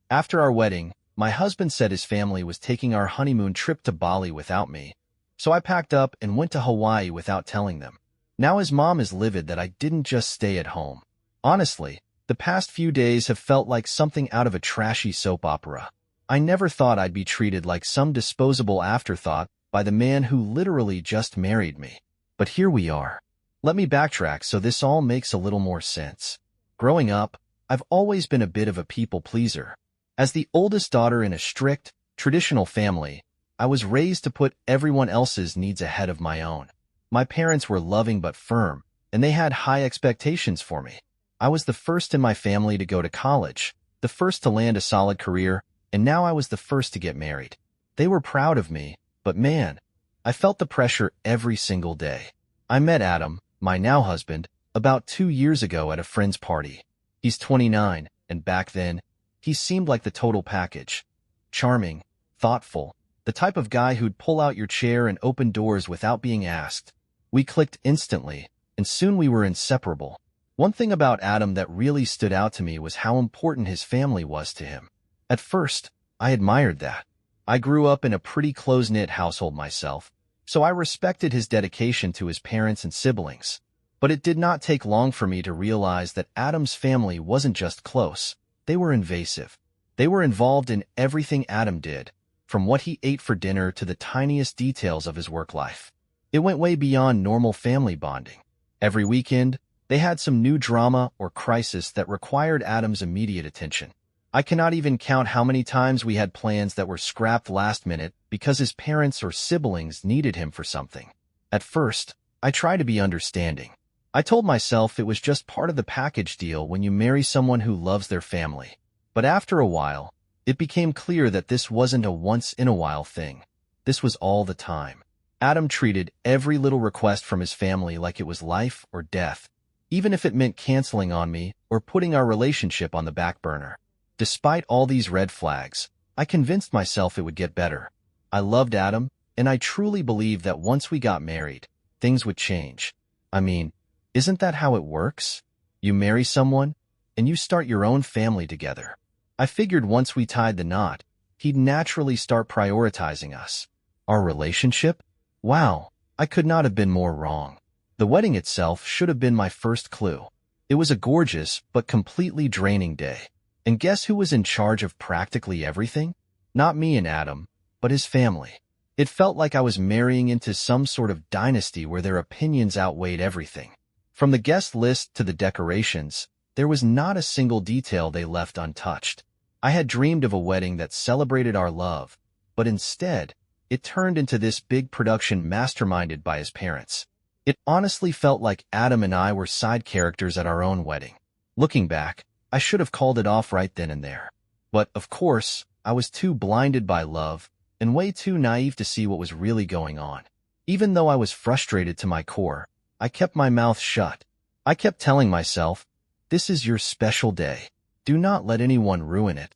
After our wedding, my husband said his family was taking our honeymoon trip to Bali without me, so I packed up and went to Hawaii without telling them. Now his mom is livid that I didn't just stay at home. Honestly, the past few days have felt like something out of a trashy soap opera. I never thought I'd be treated like some disposable afterthought by the man who literally just married me. But here we are. Let me backtrack so this all makes a little more sense. Growing up, I've always been a bit of a people pleaser. As the oldest daughter in a strict, traditional family, I was raised to put everyone else's needs ahead of my own. My parents were loving but firm, and they had high expectations for me. I was the first in my family to go to college, the first to land a solid career, and now I was the first to get married. They were proud of me, but man, I felt the pressure every single day. I met Adam, my now husband, about 2 years ago at a friend's party. He's 29, and back then, he seemed like the total package. Charming, thoughtful, the type of guy who'd pull out your chair and open doors without being asked. We clicked instantly, and soon we were inseparable. One thing about Adam that really stood out to me was how important his family was to him. At first, I admired that. I grew up in a pretty close-knit household myself, so I respected his dedication to his parents and siblings. But it did not take long for me to realize that Adam's family wasn't just close. They were invasive. They were involved in everything Adam did, from what he ate for dinner to the tiniest details of his work life. It went way beyond normal family bonding. Every weekend, they had some new drama or crisis that required Adam's immediate attention. I cannot even count how many times we had plans that were scrapped last minute because his parents or siblings needed him for something. At first, I tried to be understanding. I told myself it was just part of the package deal when you marry someone who loves their family. But after a while, it became clear that this wasn't a once-in-a-while thing. This was all the time. Adam treated every little request from his family like it was life or death, even if it meant canceling on me or putting our relationship on the back burner. Despite all these red flags, I convinced myself it would get better. I loved Adam, and I truly believed that once we got married, things would change. I mean, isn't that how it works? You marry someone, and you start your own family together. I figured once we tied the knot, he'd naturally start prioritizing us. Our relationship? Wow, I could not have been more wrong. The wedding itself should have been my first clue. It was a gorgeous but completely draining day. And guess who was in charge of practically everything? Not me and Adam, but his family. It felt like I was marrying into some sort of dynasty where their opinions outweighed everything. From the guest list to the decorations, there was not a single detail they left untouched. I had dreamed of a wedding that celebrated our love, but instead, it turned into this big production masterminded by his parents. It honestly felt like Adam and I were side characters at our own wedding. Looking back, I should have called it off right then and there. But, of course, I was too blinded by love and way too naive to see what was really going on. Even though I was frustrated to my core, I kept my mouth shut. I kept telling myself, this is your special day. Do not let anyone ruin it.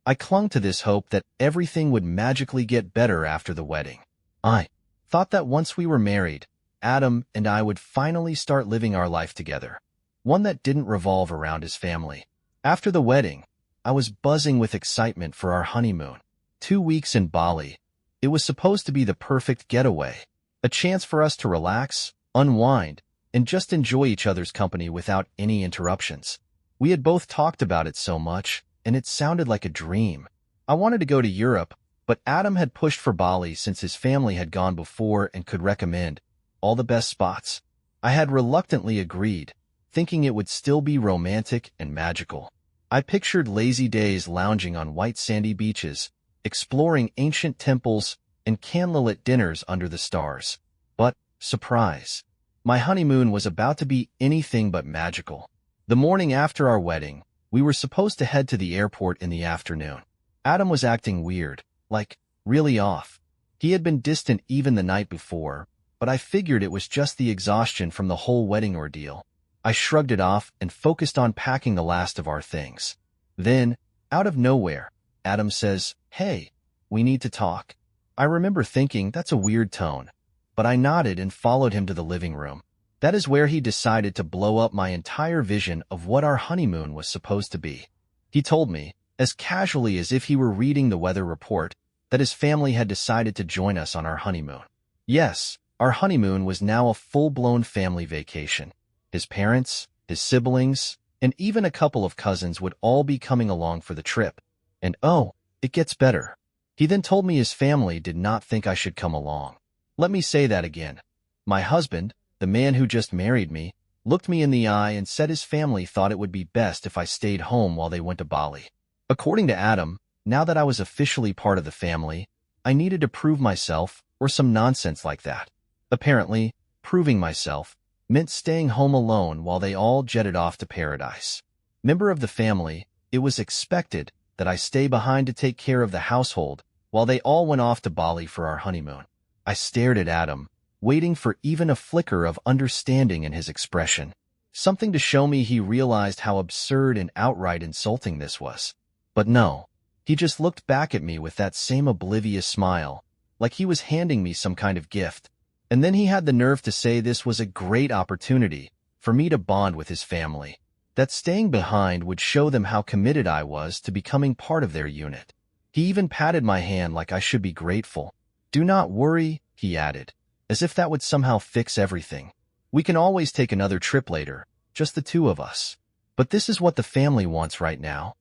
I clung to this hope that everything would magically get better after the wedding. I thought that once we were married, Adam and I would finally start living our life together, one that didn't revolve around his family. After the wedding, I was buzzing with excitement for our honeymoon. 2 weeks in Bali. It was supposed to be the perfect getaway, a chance for us to relax, unwind, and just enjoy each other's company without any interruptions. We had both talked about it so much, and it sounded like a dream. I wanted to go to Europe, but Adam had pushed for Bali since his family had gone before and could recommend all the best spots. I had reluctantly agreed, thinking it would still be romantic and magical. I pictured lazy days lounging on white sandy beaches, exploring ancient temples, and candlelit dinners under the stars. But, surprise, my honeymoon was about to be anything but magical. The morning after our wedding, we were supposed to head to the airport in the afternoon. Adam was acting weird, like, really off. He had been distant even the night before, but I figured it was just the exhaustion from the whole wedding ordeal. I shrugged it off and focused on packing the last of our things. Then, out of nowhere, Adam says, "Hey, we need to talk." I remember thinking that's a weird tone, but I nodded and followed him to the living room. That is where he decided to blow up my entire vision of what our honeymoon was supposed to be. He told me, as casually as if he were reading the weather report, that his family had decided to join us on our honeymoon. Yes, our honeymoon was now a full-blown family vacation. His parents, his siblings, and even a couple of cousins would all be coming along for the trip. And oh, it gets better. He then told me his family did not think I should come along. Let me say that again. My husband, the man who just married me, looked me in the eye and said his family thought it would be best if I stayed home while they went to Bali. According to Adam, now that I was officially part of the family, I needed to prove myself or some nonsense like that. Apparently, proving myself meant staying home alone while they all jetted off to paradise. Member of the family, it was expected that I stay behind to take care of the household while they all went off to Bali for our honeymoon. I stared at Adam, waiting for even a flicker of understanding in his expression, something to show me he realized how absurd and outright insulting this was. But no, he just looked back at me with that same oblivious smile, like he was handing me some kind of gift. And then he had the nerve to say this was a great opportunity for me to bond with his family, that staying behind would show them how committed I was to becoming part of their unit. He even patted my hand like I should be grateful. "Do not worry," he added, as if that would somehow fix everything. "We can always take another trip later, just the two of us. But this is what the family wants right now."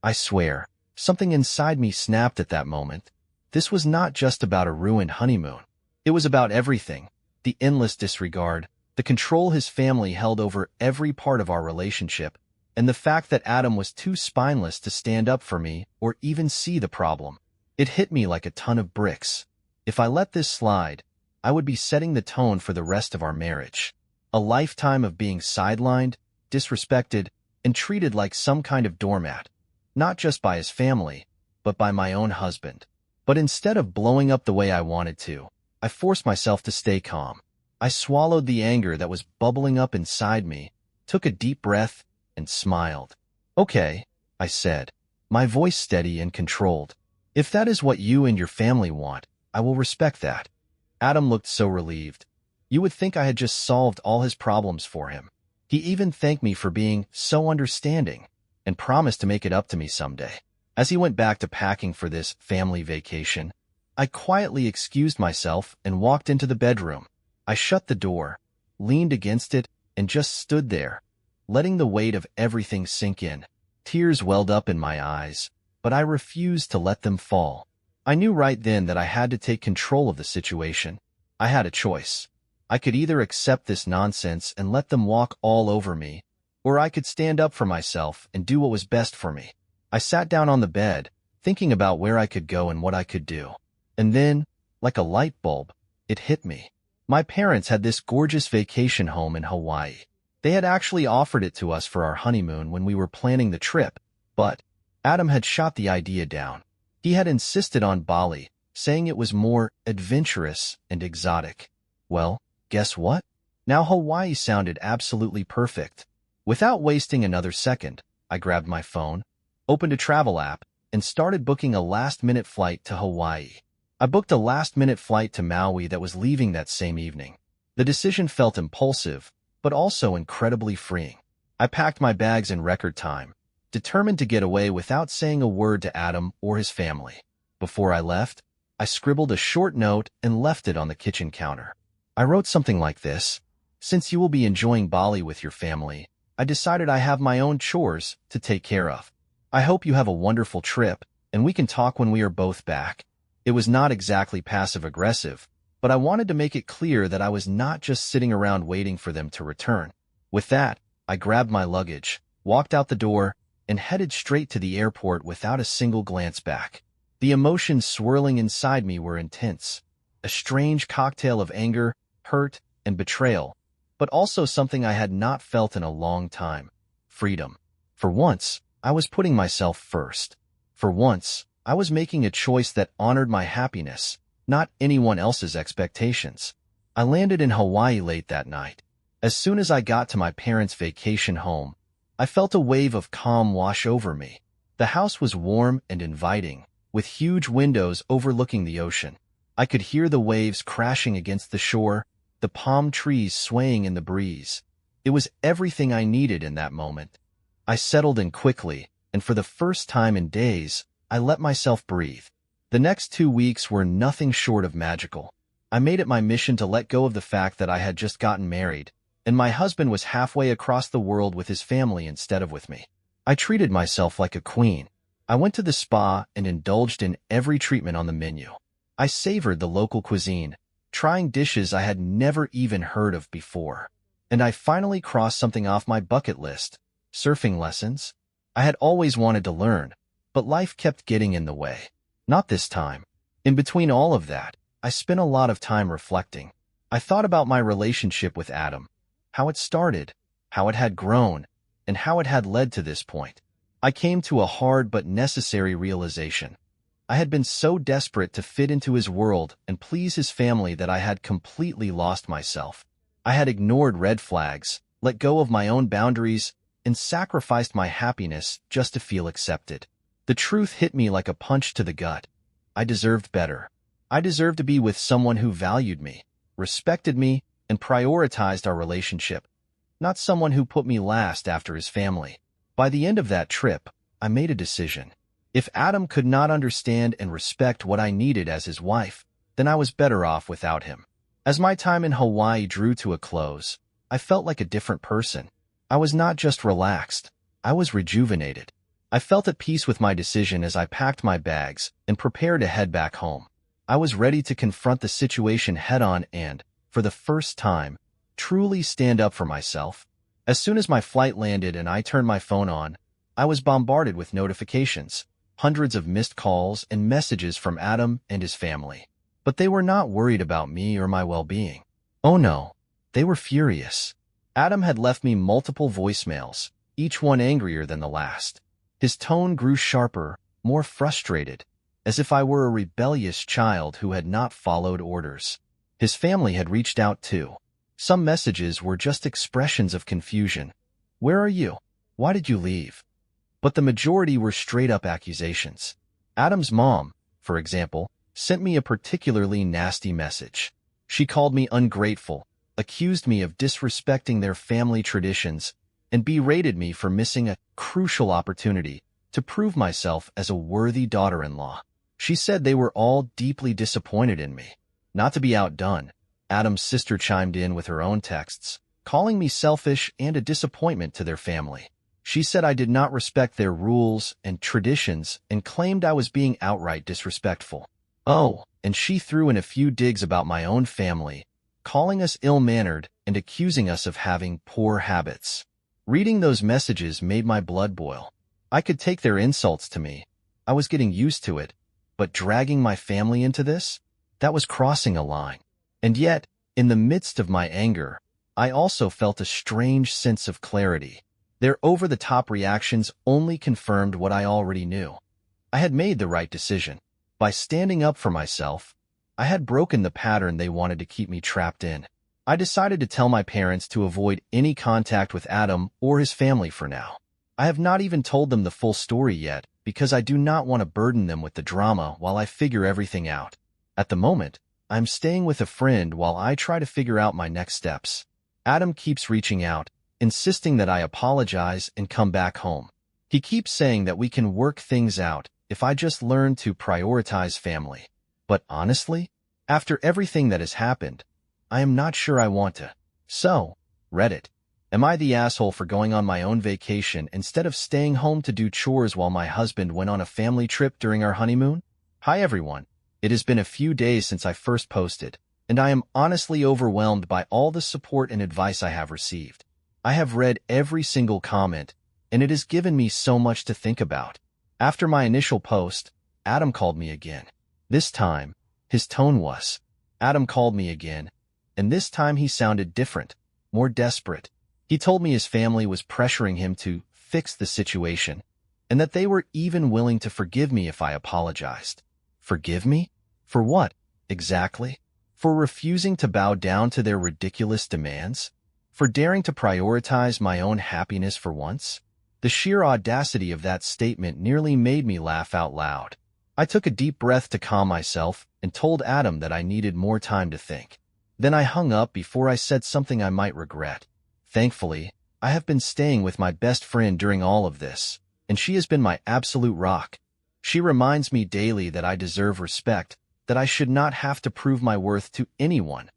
I swear, something inside me snapped at that moment. This was not just about a ruined honeymoon. It was about everything: the endless disregard, the control his family held over every part of our relationship, and the fact that Adam was too spineless to stand up for me or even see the problem. It hit me like a ton of bricks. If I let this slide, I would be setting the tone for the rest of our marriage. A lifetime of being sidelined, disrespected, and treated like some kind of doormat, not just by his family, but by my own husband. But instead of blowing up the way I wanted to, I forced myself to stay calm. I swallowed the anger that was bubbling up inside me, took a deep breath, and smiled. "Okay," I said, my voice steady and controlled. "If that is what you and your family want, I will respect that." Adam looked so relieved. You would think I had just solved all his problems for him. He even thanked me for being so understanding and promised to make it up to me someday. As he went back to packing for this family vacation, I quietly excused myself and walked into the bedroom. I shut the door, leaned against it, and just stood there, letting the weight of everything sink in. Tears welled up in my eyes, but I refused to let them fall. I knew right then that I had to take control of the situation. I had a choice. I could either accept this nonsense and let them walk all over me, or I could stand up for myself and do what was best for me. I sat down on the bed, thinking about where I could go and what I could do. And then, like a light bulb, it hit me. My parents had this gorgeous vacation home in Hawaii. They had actually offered it to us for our honeymoon when we were planning the trip, but Adam had shot the idea down. He had insisted on Bali, saying it was more adventurous and exotic. Well, guess what? Now Hawaii sounded absolutely perfect. Without wasting another second, I grabbed my phone, opened a travel app, and started booking a last-minute flight to Hawaii. I booked a last-minute flight to Maui that was leaving that same evening. The decision felt impulsive, but also incredibly freeing. I packed my bags in record time, determined to get away without saying a word to Adam or his family. Before I left, I scribbled a short note and left it on the kitchen counter. I wrote something like this: "Since you will be enjoying Bali with your family, I decided I have my own chores to take care of. I hope you have a wonderful trip, and we can talk when we are both back." It was not exactly passive-aggressive, but I wanted to make it clear that I was not just sitting around waiting for them to return. With that, I grabbed my luggage, walked out the door, and headed straight to the airport without a single glance back. The emotions swirling inside me were intense, a strange cocktail of anger, hurt, and betrayal, but also something I had not felt in a long time: freedom. For once, I was putting myself first. For once, I was making a choice that honored my happiness, not anyone else's expectations. I landed in Hawaii late that night. As soon as I got to my parents' vacation home, I felt a wave of calm wash over me. The house was warm and inviting, with huge windows overlooking the ocean. I could hear the waves crashing against the shore, the palm trees swaying in the breeze. It was everything I needed in that moment. I settled in quickly, and for the first time in days, I let myself breathe. The next 2 weeks were nothing short of magical. I made it my mission to let go of the fact that I had just gotten married, and my husband was halfway across the world with his family instead of with me. I treated myself like a queen. I went to the spa and indulged in every treatment on the menu. I savored the local cuisine, trying dishes I had never even heard of before. And I finally crossed something off my bucket list: surfing lessons. I had always wanted to learn, but life kept getting in the way. Not this time. In between all of that, I spent a lot of time reflecting. I thought about my relationship with Adam, how it started, how it had grown, and how it had led to this point. I came to a hard but necessary realization. I had been so desperate to fit into his world and please his family that I had completely lost myself. I had ignored red flags, let go of my own boundaries, and sacrificed my happiness just to feel accepted. The truth hit me like a punch to the gut. I deserved better. I deserved to be with someone who valued me, respected me, and prioritized our relationship, not someone who put me last after his family. By the end of that trip, I made a decision. If Adam could not understand and respect what I needed as his wife, then I was better off without him. As my time in Hawaii drew to a close, I felt like a different person. I was not just relaxed, I was rejuvenated. I felt at peace with my decision as I packed my bags and prepared to head back home. I was ready to confront the situation head-on and, for the first time, truly stand up for myself. As soon as my flight landed and I turned my phone on, I was bombarded with notifications, hundreds of missed calls and messages from Adam and his family. But they were not worried about me or my well-being. Oh no, they were furious. Adam had left me multiple voicemails, each one angrier than the last. His tone grew sharper, more frustrated, as if I were a rebellious child who had not followed orders. His family had reached out too. Some messages were just expressions of confusion. Where are you? Why did you leave? But the majority were straight-up accusations. Adam's mom, for example, sent me a particularly nasty message. She called me ungrateful, accused me of disrespecting their family traditions, and berated me for missing a crucial opportunity to prove myself as a worthy daughter-in-law. She said they were all deeply disappointed in me. Not to be outdone, Adam's sister chimed in with her own texts, calling me selfish and a disappointment to their family. She said I did not respect their rules and traditions and claimed I was being outright disrespectful. Oh, and she threw in a few digs about my own family, calling us ill-mannered and accusing us of having poor habits. Reading those messages made my blood boil. I could take their insults to me. I was getting used to it, but dragging my family into this? That was crossing a line. And yet, in the midst of my anger, I also felt a strange sense of clarity. Their over-the-top reactions only confirmed what I already knew. I had made the right decision. By standing up for myself, I had broken the pattern they wanted to keep me trapped in. I decided to tell my parents to avoid any contact with Adam or his family for now. I have not even told them the full story yet because I do not want to burden them with the drama while I figure everything out. At the moment, I'm staying with a friend while I try to figure out my next steps. Adam keeps reaching out, insisting that I apologize and come back home. He keeps saying that we can work things out if I just learn to prioritize family. But honestly, after everything that has happened, I am not sure I want to. So, Reddit. Am I the asshole for going on my own vacation instead of staying home to do chores while my husband went on a family trip during our honeymoon? Hi everyone. It has been a few days since I first posted, and I am honestly overwhelmed by all the support and advice I have received. I have read every single comment, and it has given me so much to think about. After my initial post, Adam called me again. This time, his tone was, Adam called me again, and this time he sounded different, more desperate. He told me his family was pressuring him to fix the situation, and that they were even willing to forgive me if I apologized. Forgive me? For what, exactly? For refusing to bow down to their ridiculous demands? For daring to prioritize my own happiness for once? The sheer audacity of that statement nearly made me laugh out loud. I took a deep breath to calm myself and told Adam that I needed more time to think. Then I hung up before I said something I might regret. Thankfully, I have been staying with my best friend during all of this, and she has been my absolute rock. She reminds me daily that I deserve respect, that I should not have to prove my worth to anyone,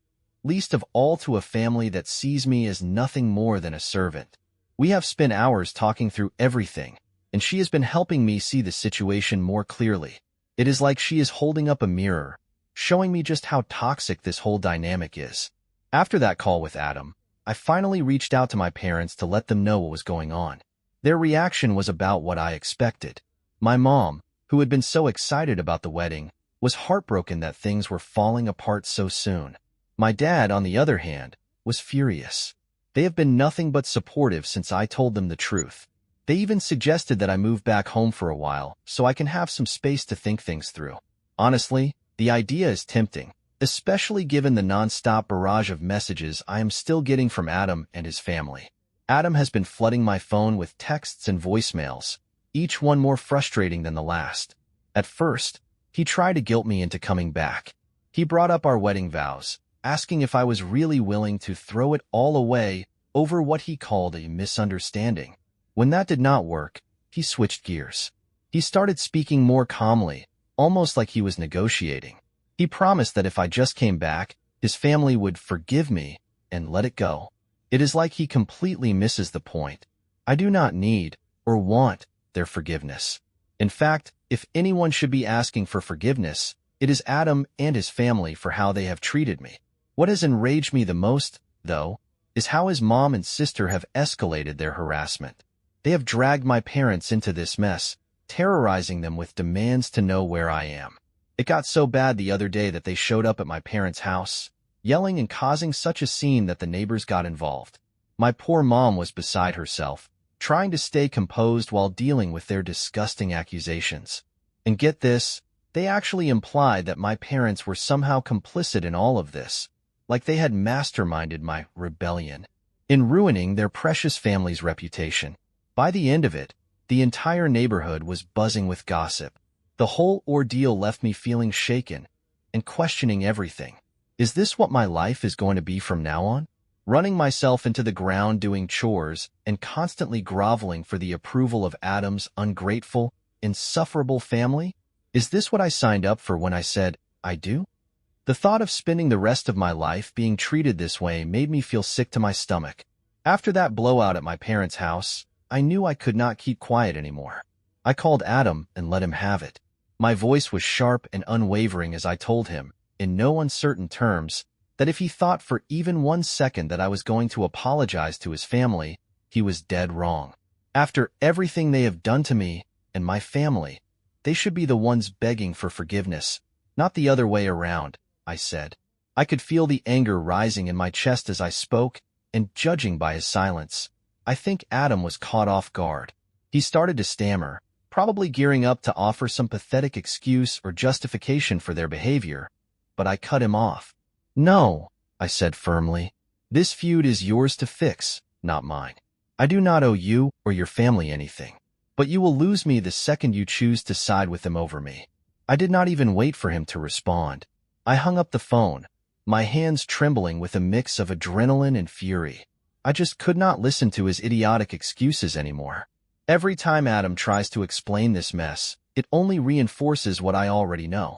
least of all to a family that sees me as nothing more than a servant. We have spent hours talking through everything, and she has been helping me see the situation more clearly. It is like she is holding up a mirror, showing me just how toxic this whole dynamic is. After that call with Adam, I finally reached out to my parents to let them know what was going on. Their reaction was about what I expected. My mom, who had been so excited about the wedding, was heartbroken that things were falling apart so soon. My dad, on the other hand, was furious. They have been nothing but supportive since I told them the truth. They even suggested that I move back home for a while so I can have some space to think things through. Honestly, the idea is tempting, especially given the non-stop barrage of messages I am still getting from Adam and his family. Adam has been flooding my phone with texts and voicemails, each one more frustrating than the last. At first, he tried to guilt me into coming back. He brought up our wedding vows, asking if I was really willing to throw it all away over what he called a misunderstanding. When that did not work, he switched gears. He started speaking more calmly, almost like he was negotiating. He promised that if I just came back, his family would forgive me and let it go. It is like he completely misses the point. I do not need or want their forgiveness. In fact, if anyone should be asking for forgiveness, it is Adam and his family for how they have treated me. What has enraged me the most, though, is how his mom and sister have escalated their harassment. They have dragged my parents into this mess, terrorizing them with demands to know where I am. It got so bad the other day that they showed up at my parents' house, yelling and causing such a scene that the neighbors got involved. My poor mom was beside herself, trying to stay composed while dealing with their disgusting accusations. And get this, they actually implied that my parents were somehow complicit in all of this, like they had masterminded my rebellion, in ruining their precious family's reputation. By the end of it, the entire neighborhood was buzzing with gossip. The whole ordeal left me feeling shaken and questioning everything. Is this what my life is going to be from now on? Running myself into the ground doing chores and constantly groveling for the approval of Adam's ungrateful, insufferable family? Is this what I signed up for when I said, I do? The thought of spending the rest of my life being treated this way made me feel sick to my stomach. After that blowout at my parents' house, I knew I could not keep quiet anymore. I called Adam and let him have it. My voice was sharp and unwavering as I told him, in no uncertain terms, that if he thought for even 1 second that I was going to apologize to his family, he was dead wrong. After everything they have done to me and my family, they should be the ones begging for forgiveness, not the other way around, I said. I could feel the anger rising in my chest as I spoke, and judging by his silence, I think Adam was caught off guard. He started to stammer, probably gearing up to offer some pathetic excuse or justification for their behavior, but I cut him off. No, I said firmly. This feud is yours to fix, not mine. I do not owe you or your family anything, but you will lose me the second you choose to side with them over me. I did not even wait for him to respond. I hung up the phone, my hands trembling with a mix of adrenaline and fury. I just could not listen to his idiotic excuses anymore. Every time Adam tries to explain this mess, it only reinforces what I already know.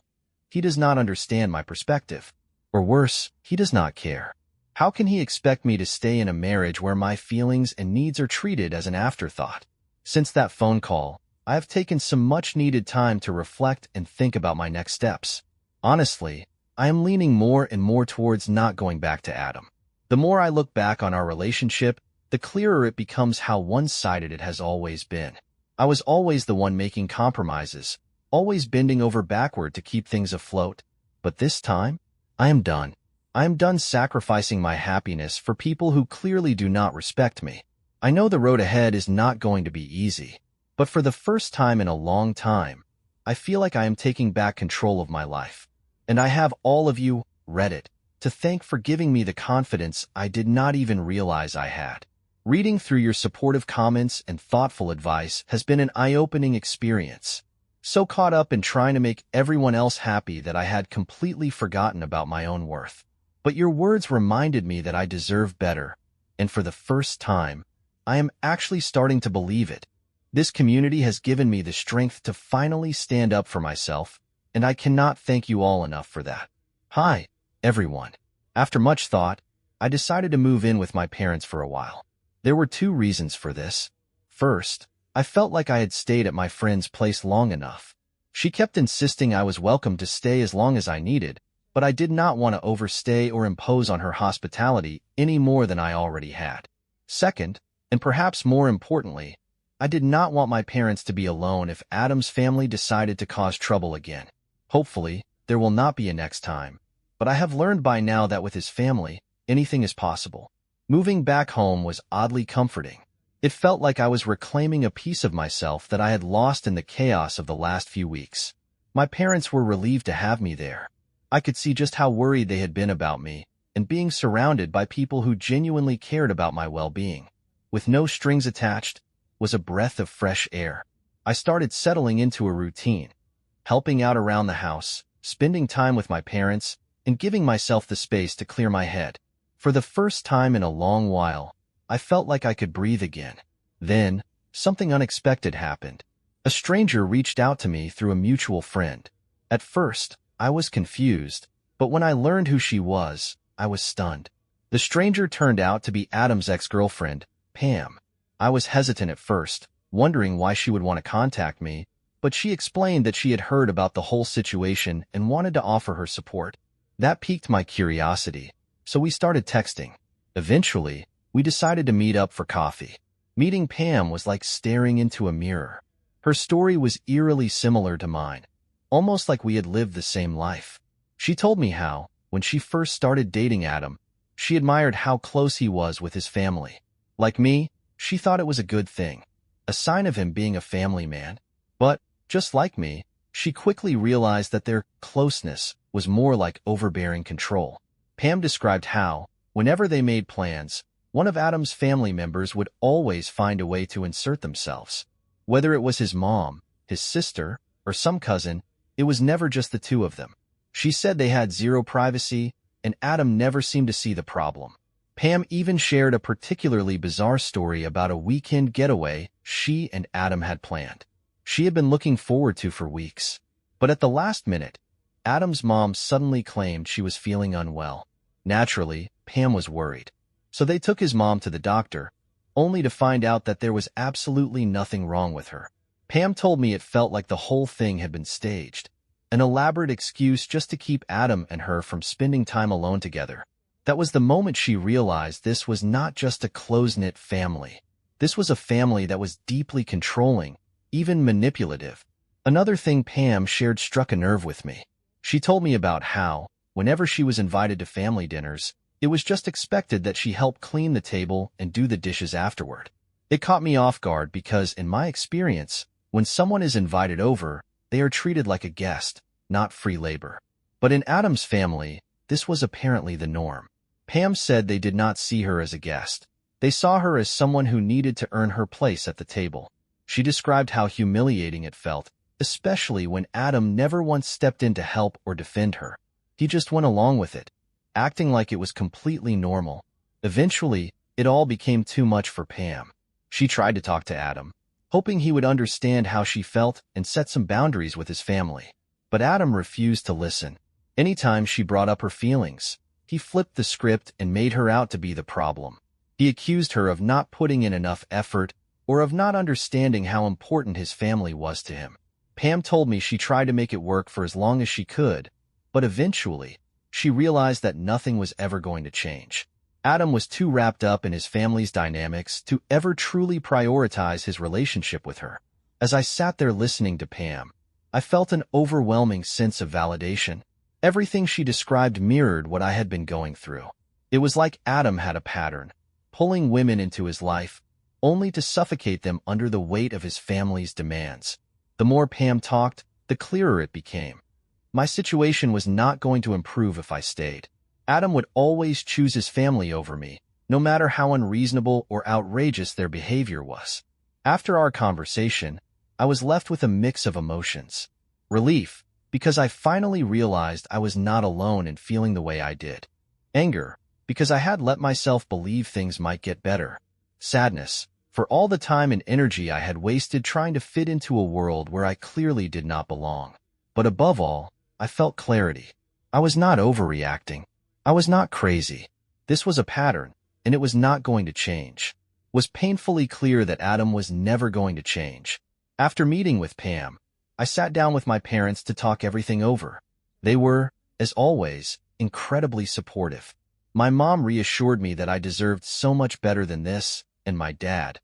He does not understand my perspective. Or worse, he does not care. How can he expect me to stay in a marriage where my feelings and needs are treated as an afterthought? Since that phone call, I have taken some much-needed time to reflect and think about my next steps. Honestly, I am leaning more and more towards not going back to Adam. The more I look back on our relationship, the clearer it becomes how one-sided it has always been. I was always the one making compromises, always bending over backward to keep things afloat. But this time, I am done. I am done sacrificing my happiness for people who clearly do not respect me. I know the road ahead is not going to be easy, but for the first time in a long time, I feel like I am taking back control of my life. And I have all of you, Reddit, to thank for giving me the confidence I did not even realize I had. Reading through your supportive comments and thoughtful advice has been an eye-opening experience. So caught up in trying to make everyone else happy that I had completely forgotten about my own worth. But your words reminded me that I deserve better, and for the first time, I am actually starting to believe it. This community has given me the strength to finally stand up for myself, and I cannot thank you all enough for that. Hi, everyone. After much thought, I decided to move in with my parents for a while. There were two reasons for this. First, I felt like I had stayed at my friend's place long enough. She kept insisting I was welcome to stay as long as I needed, but I did not want to overstay or impose on her hospitality any more than I already had. Second, and perhaps more importantly, I did not want my parents to be alone if Adam's family decided to cause trouble again. Hopefully, there will not be a next time, but I have learned by now that with his family, anything is possible. Moving back home was oddly comforting. It felt like I was reclaiming a piece of myself that I had lost in the chaos of the last few weeks. My parents were relieved to have me there. I could see just how worried they had been about me, and being surrounded by people who genuinely cared about my well-being, with no strings attached, was a breath of fresh air. I started settling into a routine, helping out around the house, spending time with my parents, and giving myself the space to clear my head. For the first time in a long while, I felt like I could breathe again. Then, something unexpected happened. A stranger reached out to me through a mutual friend. At first, I was confused, but when I learned who she was, I was stunned. The stranger turned out to be Adam's ex-girlfriend, Pam. I was hesitant at first, wondering why she would want to contact me, but she explained that she had heard about the whole situation and wanted to offer her support. That piqued my curiosity, so we started texting. Eventually, we decided to meet up for coffee. Meeting Pam was like staring into a mirror. Her story was eerily similar to mine, almost like we had lived the same life. She told me how, when she first started dating Adam, she admired how close he was with his family. Like me, she thought it was a good thing, a sign of him being a family man. But, just like me, she quickly realized that their closeness was more like overbearing control. Pam described how, whenever they made plans, one of Adam's family members would always find a way to insert themselves. Whether it was his mom, his sister, or some cousin, it was never just the two of them. She said they had zero privacy, and Adam never seemed to see the problem. Pam even shared a particularly bizarre story about a weekend getaway she and Adam had planned. She had been looking forward to for weeks. But at the last minute, Adam's mom suddenly claimed she was feeling unwell. Naturally, Pam was worried. So they took his mom to the doctor, only to find out that there was absolutely nothing wrong with her. Pam told me it felt like the whole thing had been staged, an elaborate excuse just to keep Adam and her from spending time alone together. That was the moment she realized this was not just a close-knit family. This was a family that was deeply controlling, even manipulative. Another thing Pam shared struck a nerve with me. She told me about how, whenever she was invited to family dinners, it was just expected that she help clean the table and do the dishes afterward. It caught me off guard because, in my experience, when someone is invited over, they are treated like a guest, not free labor. But in Adam's family, this was apparently the norm. Pam said they did not see her as a guest. They saw her as someone who needed to earn her place at the table. She described how humiliating it felt, especially when Adam never once stepped in to help or defend her. He just went along with it, acting like it was completely normal. Eventually, it all became too much for Pam. She tried to talk to Adam, hoping he would understand how she felt and set some boundaries with his family. But Adam refused to listen. Anytime she brought up her feelings, he flipped the script and made her out to be the problem. He accused her of not putting in enough effort or of not understanding how important his family was to him. Pam told me she tried to make it work for as long as she could, but eventually, she realized that nothing was ever going to change. Adam was too wrapped up in his family's dynamics to ever truly prioritize his relationship with her. As I sat there listening to Pam, I felt an overwhelming sense of validation. Everything she described mirrored what I had been going through. It was like Adam had a pattern, pulling women into his life, only to suffocate them under the weight of his family's demands. The more Pam talked, the clearer it became. My situation was not going to improve if I stayed. Adam would always choose his family over me, no matter how unreasonable or outrageous their behavior was. After our conversation, I was left with a mix of emotions. Relief, because I finally realized I was not alone in feeling the way I did. Anger, because I had let myself believe things might get better. Sadness, for all the time and energy I had wasted trying to fit into a world where I clearly did not belong. But above all, I felt clarity. I was not overreacting. I was not crazy. This was a pattern, and it was not going to change. It was painfully clear that Adam was never going to change. After meeting with Pam, I sat down with my parents to talk everything over. They were, as always, incredibly supportive. My mom reassured me that I deserved so much better than this, and my dad,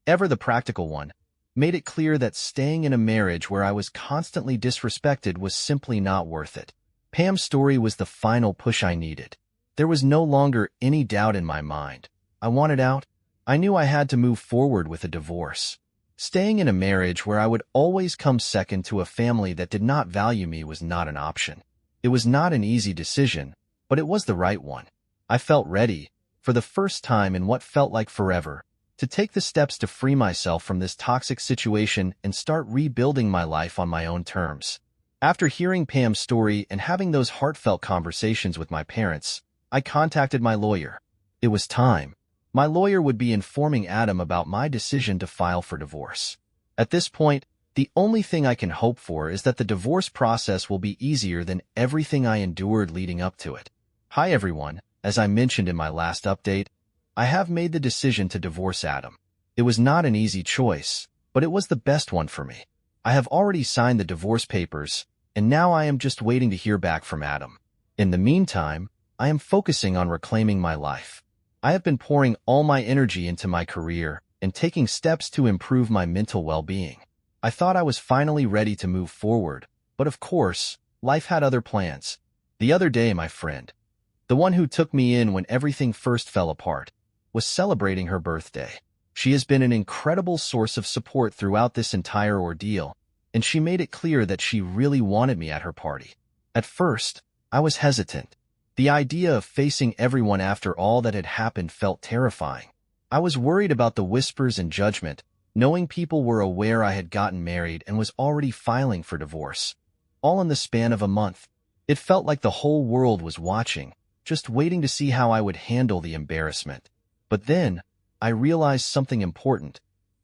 ever the practical one, made it clear that staying in a marriage where I was constantly disrespected was simply not worth it. Pam's story was the final push I needed. There was no longer any doubt in my mind. I wanted out. I knew I had to move forward with a divorce. Staying in a marriage where I would always come second to a family that did not value me was not an option. It was not an easy decision, but it was the right one. I felt ready, for the first time in what felt like forever, to take the steps to free myself from this toxic situation and start rebuilding my life on my own terms. After hearing Pam's story and having those heartfelt conversations with my parents, I contacted my lawyer. It was time. My lawyer would be informing Adam about my decision to file for divorce. At this point, the only thing I can hope for is that the divorce process will be easier than everything I endured leading up to it. Hi everyone, as I mentioned in my last update, I have made the decision to divorce Adam. It was not an easy choice, but it was the best one for me. I have already signed the divorce papers, and now I am just waiting to hear back from Adam. In the meantime, I am focusing on reclaiming my life. I have been pouring all my energy into my career and taking steps to improve my mental well-being. I thought I was finally ready to move forward, but of course, life had other plans. The other day, my friend, the one who took me in when everything first fell apart, was celebrating her birthday. She has been an incredible source of support throughout this entire ordeal, and she made it clear that she really wanted me at her party. At first, I was hesitant. The idea of facing everyone after all that had happened felt terrifying. I was worried about the whispers and judgment, knowing people were aware I had gotten married and was already filing for divorce. All in the span of a month. It felt like the whole world was watching, just waiting to see how I would handle the embarrassment. But then, I realized something important.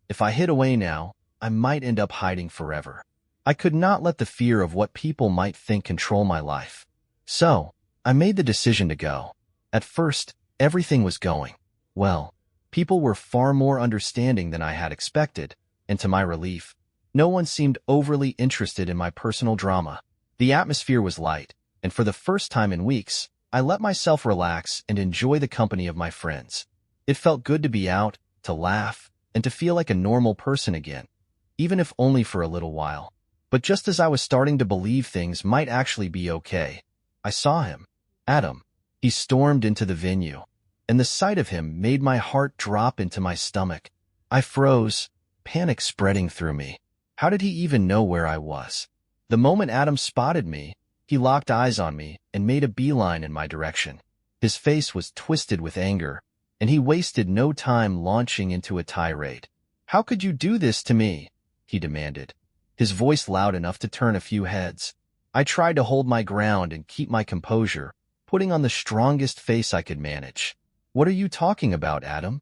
If I hid away now, I might end up hiding forever. I could not let the fear of what people might think control my life. So, I made the decision to go. At first, everything was going well. People were far more understanding than I had expected, and to my relief, no one seemed overly interested in my personal drama. The atmosphere was light, and for the first time in weeks, I let myself relax and enjoy the company of my friends. It felt good to be out, to laugh, and to feel like a normal person again, even if only for a little while. But just as I was starting to believe things might actually be okay, I saw him. Adam. He stormed into the venue, and the sight of him made my heart drop into my stomach. I froze, panic spreading through me. How did he even know where I was? The moment Adam spotted me, he locked eyes on me and made a beeline in my direction. His face was twisted with anger, and he wasted no time launching into a tirade. "How could you do this to me?" he demanded, his voice loud enough to turn a few heads. I tried to hold my ground and keep my composure, putting on the strongest face I could manage. "What are you talking about, Adam?"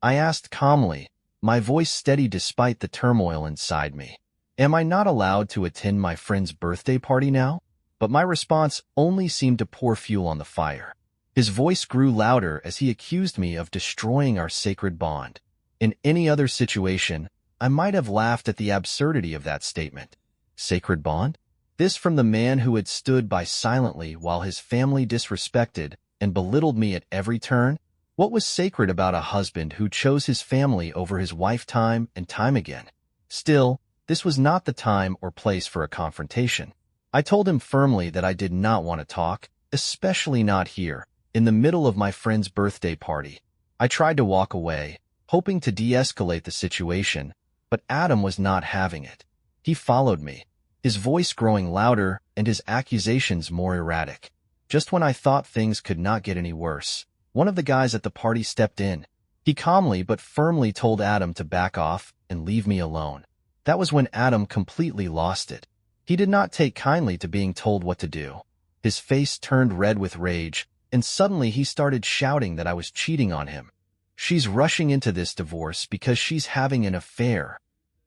I asked calmly, my voice steady despite the turmoil inside me. "Am I not allowed to attend my friend's birthday party now?" But my response only seemed to pour fuel on the fire. His voice grew louder as he accused me of destroying our sacred bond. In any other situation, I might have laughed at the absurdity of that statement. Sacred bond? This from the man who had stood by silently while his family disrespected and belittled me at every turn? What was sacred about a husband who chose his family over his wife time and time again? Still, this was not the time or place for a confrontation. I told him firmly that I did not want to talk, especially not here, in the middle of my friend's birthday party. I tried to walk away, hoping to de-escalate the situation, but Adam was not having it. He followed me, his voice growing louder and his accusations more erratic. Just when I thought things could not get any worse, one of the guys at the party stepped in. He calmly but firmly told Adam to back off and leave me alone. That was when Adam completely lost it. He did not take kindly to being told what to do. His face turned red with rage, and suddenly he started shouting that I was cheating on him. She's rushing into this divorce because she's having an affair,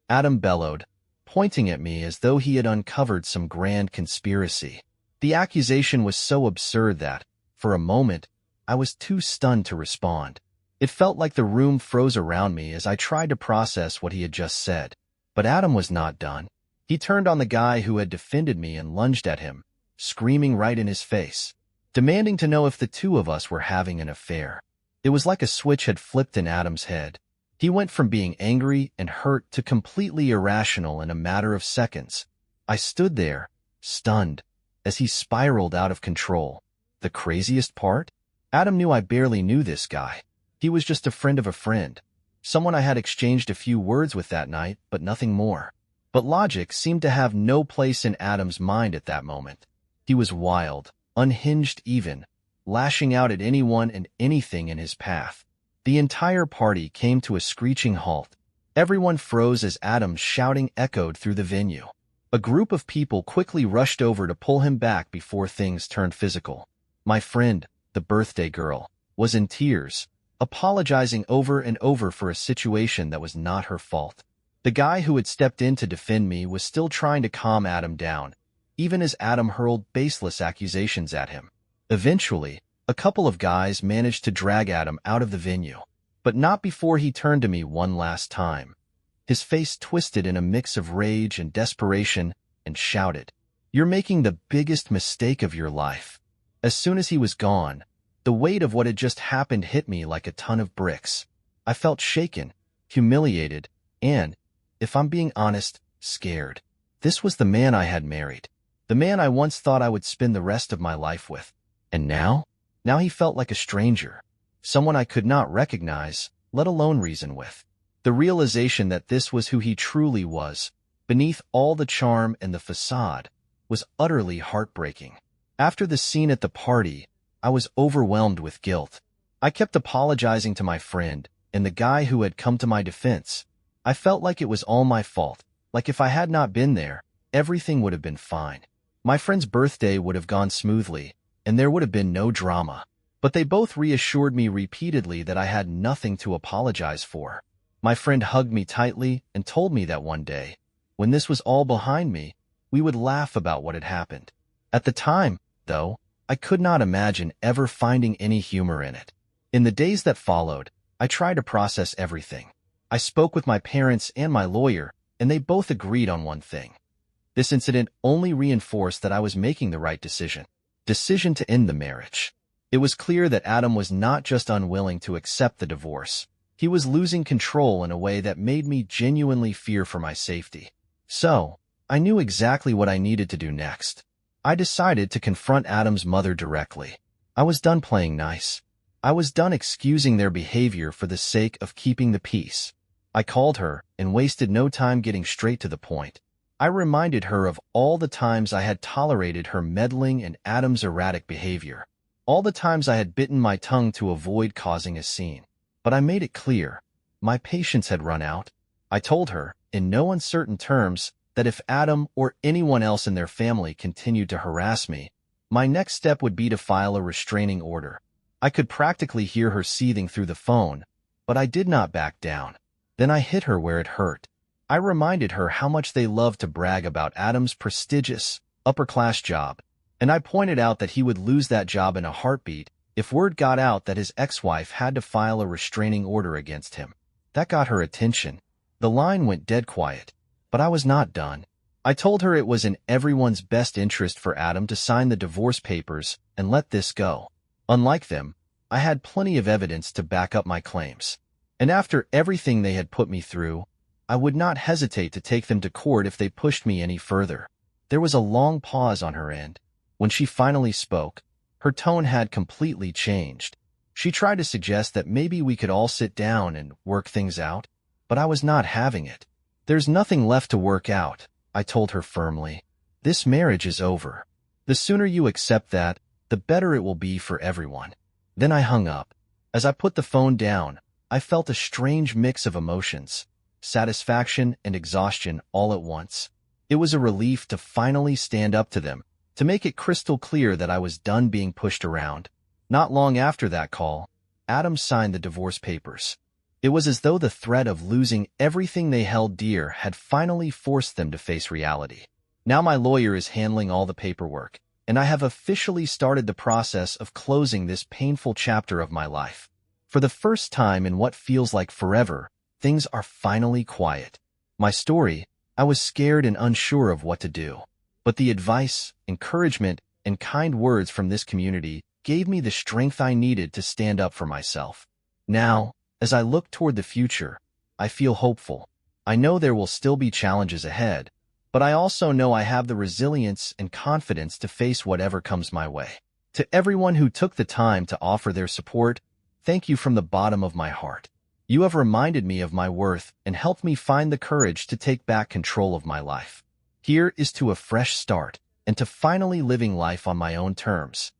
Adam bellowed, pointing at me as though he had uncovered some grand conspiracy. The accusation was so absurd that, for a moment, I was too stunned to respond. It felt like the room froze around me as I tried to process what he had just said. But Adam was not done. He turned on the guy who had defended me and lunged at him, screaming right in his face, demanding to know if the two of us were having an affair. It was like a switch had flipped in Adam's head. He went from being angry and hurt to completely irrational in a matter of seconds. I stood there, stunned, as he spiraled out of control. The craziest part? Adam knew I barely knew this guy. He was just a friend of a friend, someone I had exchanged a few words with that night, but nothing more. But logic seemed to have no place in Adam's mind at that moment. He was wild, unhinged even, lashing out at anyone and anything in his path. The entire party came to a screeching halt. Everyone froze as Adam's shouting echoed through the venue. A group of people quickly rushed over to pull him back before things turned physical. My friend, the birthday girl, was in tears, apologizing over and over for a situation that was not her fault. The guy who had stepped in to defend me was still trying to calm Adam down, even as Adam hurled baseless accusations at him. Eventually, a couple of guys managed to drag Adam out of the venue, but not before he turned to me one last time. His face twisted in a mix of rage and desperation, and shouted, "You're making the biggest mistake of your life." As soon as he was gone, the weight of what had just happened hit me like a ton of bricks. I felt shaken, humiliated, and, if I'm being honest, scared. This was the man I had married, the man I once thought I would spend the rest of my life with. And now? Now he felt like a stranger, someone I could not recognize, let alone reason with. The realization that this was who he truly was, beneath all the charm and the facade, was utterly heartbreaking. After the scene at the party, I was overwhelmed with guilt. I kept apologizing to my friend and the guy who had come to my defense. I felt like it was all my fault, like if I had not been there, everything would have been fine. My friend's birthday would have gone smoothly, and there would have been no drama. But they both reassured me repeatedly that I had nothing to apologize for. My friend hugged me tightly and told me that one day, when this was all behind me, we would laugh about what had happened. At the time, though, I could not imagine ever finding any humor in it. In the days that followed, I tried to process everything. I spoke with my parents and my lawyer, and they both agreed on one thing. This incident only reinforced that I was making the right decision to end the marriage. It was clear that Adam was not just unwilling to accept the divorce. He was losing control in a way that made me genuinely fear for my safety. So, I knew exactly what I needed to do next. I decided to confront Adam's mother directly. I was done playing nice. I was done excusing their behavior for the sake of keeping the peace. I called her and wasted no time getting straight to the point. I reminded her of all the times I had tolerated her meddling and Adam's erratic behavior, all the times I had bitten my tongue to avoid causing a scene. But I made it clear, my patience had run out. I told her, in no uncertain terms, that if Adam or anyone else in their family continued to harass me, my next step would be to file a restraining order. I could practically hear her seething through the phone, but I did not back down. Then I hit her where it hurt. I reminded her how much they loved to brag about Adam's prestigious, upper-class job, and I pointed out that he would lose that job in a heartbeat if word got out that his ex-wife had to file a restraining order against him. That got her attention. The line went dead quiet, but I was not done. I told her it was in everyone's best interest for Adam to sign the divorce papers and let this go. Unlike them, I had plenty of evidence to back up my claims. And after everything they had put me through, I would not hesitate to take them to court if they pushed me any further. There was a long pause on her end. When she finally spoke, her tone had completely changed. She tried to suggest that maybe we could all sit down and work things out, but I was not having it. "There's nothing left to work out," I told her firmly. "This marriage is over. The sooner you accept that, the better it will be for everyone." Then I hung up. As I put the phone down, I felt a strange mix of emotions, satisfaction and exhaustion all at once. It was a relief to finally stand up to them, to make it crystal clear that I was done being pushed around. Not long after that call, Adam signed the divorce papers. It was as though the threat of losing everything they held dear had finally forced them to face reality. Now my lawyer is handling all the paperwork, and I have officially started the process of closing this painful chapter of my life. For the first time in what feels like forever, things are finally quiet. My story, I was scared and unsure of what to do. But the advice, encouragement, and kind words from this community gave me the strength I needed to stand up for myself. Now, as I look toward the future, I feel hopeful. I know there will still be challenges ahead, but I also know I have the resilience and confidence to face whatever comes my way. To everyone who took the time to offer their support, thank you from the bottom of my heart. You have reminded me of my worth and helped me find the courage to take back control of my life. Here is to a fresh start and to finally living life on my own terms.